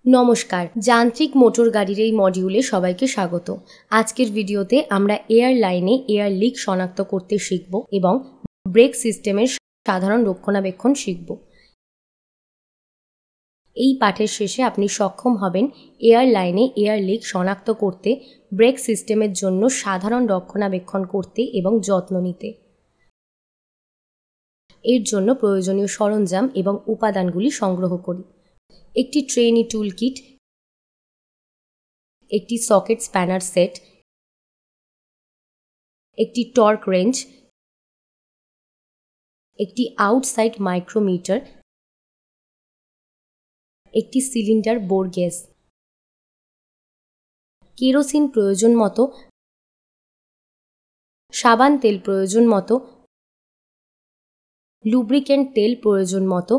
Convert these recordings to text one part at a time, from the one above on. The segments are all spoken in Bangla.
নমস্কার, যান্ত্রিক মোটর গাড়ির এই মডিউলে সবাইকে স্বাগত। আজকের ভিডিওতে আমরা এয়ারলাইনে এয়ার লিক শনাক্ত করতে শিখব এবং ব্রেক সিস্টেমের সাধারণ রক্ষণাবেক্ষণ শিখব। এই পাঠের শেষে আপনি সক্ষম হবেন এয়ারলাইনে এয়ার লিক শনাক্ত করতে, ব্রেক সিস্টেমের জন্য সাধারণ রক্ষণাবেক্ষণ করতে এবং যত্ন নিতে। এর জন্য প্রয়োজনীয় সরঞ্জাম এবং উপাদানগুলি সংগ্রহ করি। একটি ট্রেনি টুল কিট, একটি সকেট স্প্যানার সেট, একটি টর্ক রেঞ্জ, একটি আউটসাইড মাইক্রোমিটার, একটি সিলিন্ডার বোর গ্যাস, কেরোসিন প্রয়োজন মতো, সাবান তেল প্রয়োজন মতো, লুব্রিক্যান্ট তেল প্রয়োজন মতো,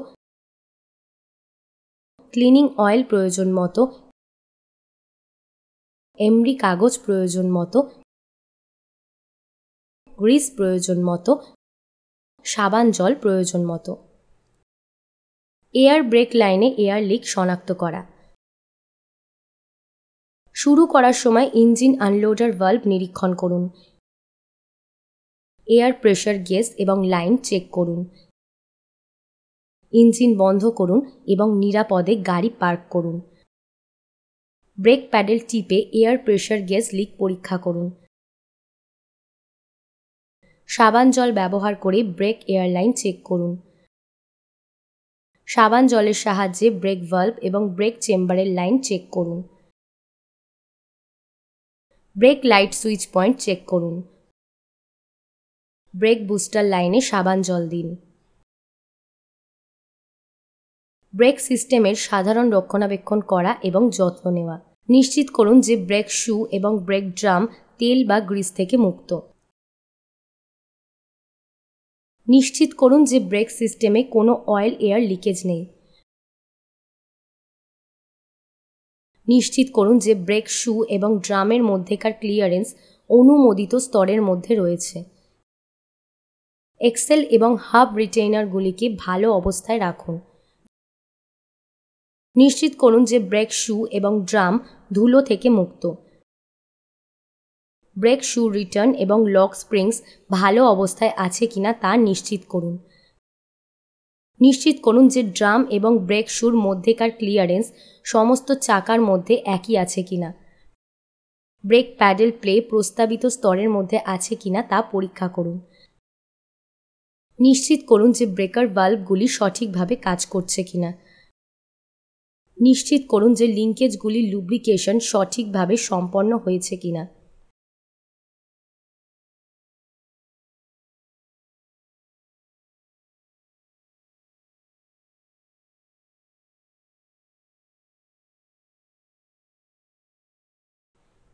ক্লিনিং অয়েল প্রয়োজন মতো, এমরি কাগজ প্রয়োজন মতো, গ্রিস প্রয়োজন মতো, সাবান জল প্রয়োজন মতো। এয়ার ব্রেক লাইনে এয়ার লিক শনাক্ত করা। শুরু করার সময় ইঞ্জিন আনলোডার ভালভ নিরীক্ষণ করুন। এয়ার প্রেশার গেজ এবং লাইন চেক করুন। ইঞ্জিন বন্ধ করুন এবং নিরাপদে গাড়ি পার্ক করুন। ব্রেক প্যাডেল টিপে এয়ার প্রেশার গেজ লিক পরীক্ষা করুন। সাবান জল ব্যবহার করে ব্রেক এয়ারলাইন চেক করুন। সাবান জলের সাহায্যে ব্রেক ভালভ এবং ব্রেক চেম্বারের লাইন চেক করুন। Brake light switch point check করুন। ব্রেক বুস্টার লাইনে সাবান জল দিন। ব্রেক সিস্টেমের সাধারণ রক্ষণাবেক্ষণ করা এবং যত্ন নেওয়া। নিশ্চিত করুন যে ব্রেক শু এবং ব্রেক ড্রাম তেল বা গ্রিস থেকে মুক্ত। নিশ্চিত করুন যে ব্রেক সিস্টেমে কোনো অয়েল এয়ার লিকেজ নেই। নিশ্চিত করুন যে ব্রেক শু এবং ড্রামের মধ্যেকার ক্লিয়ারেন্স অনুমোদিত স্তরের মধ্যে রয়েছে। এক্সেল এবং হাব রিটেইনারগুলিকে ভালো অবস্থায় রাখুন। নিশ্চিত করুন যে ব্রেক শু এবং ড্রাম ধুলো থেকে মুক্ত। ব্রেক শু রিটার্ন এবং লক স্প্রিংস ভালো অবস্থায় আছে কিনা তা নিশ্চিত করুন। নিশ্চিত করুন যে ড্রাম এবং ব্রেক শুর মধ্যেকার ক্লিয়ারেন্স সমস্ত চাকার মধ্যে একই আছে কিনা। ব্রেক প্যাডেল প্লে প্রস্তাবিত স্তরের মধ্যে আছে কিনা তা পরীক্ষা করুন। নিশ্চিত করুন যে ব্রেকার ভালভগুলি সঠিকভাবে কাজ করছে কিনা। নিশ্চিত করুন যে লিঙ্কেজগুলির লুব্রিকেশন সঠিকভাবে সম্পন্ন হয়েছে কিনা।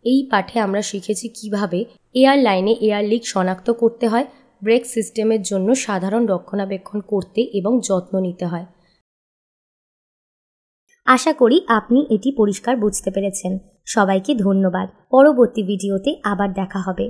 এই পাঠে আমরা শিখেছি কিভাবে এয়ারলাইনে এয়ার লিক শনাক্ত করতে হয়, ব্রেক সিস্টেমের জন্য সাধারণ রক্ষণাবেক্ষণ করতে এবং যত্ন নিতে হয়। আশা করি আপনি এটি পরিষ্কার বুঝতে পেরেছেন। সবাইকে ধন্যবাদ। পরবর্তী ভিডিওতে আবার দেখা হবে।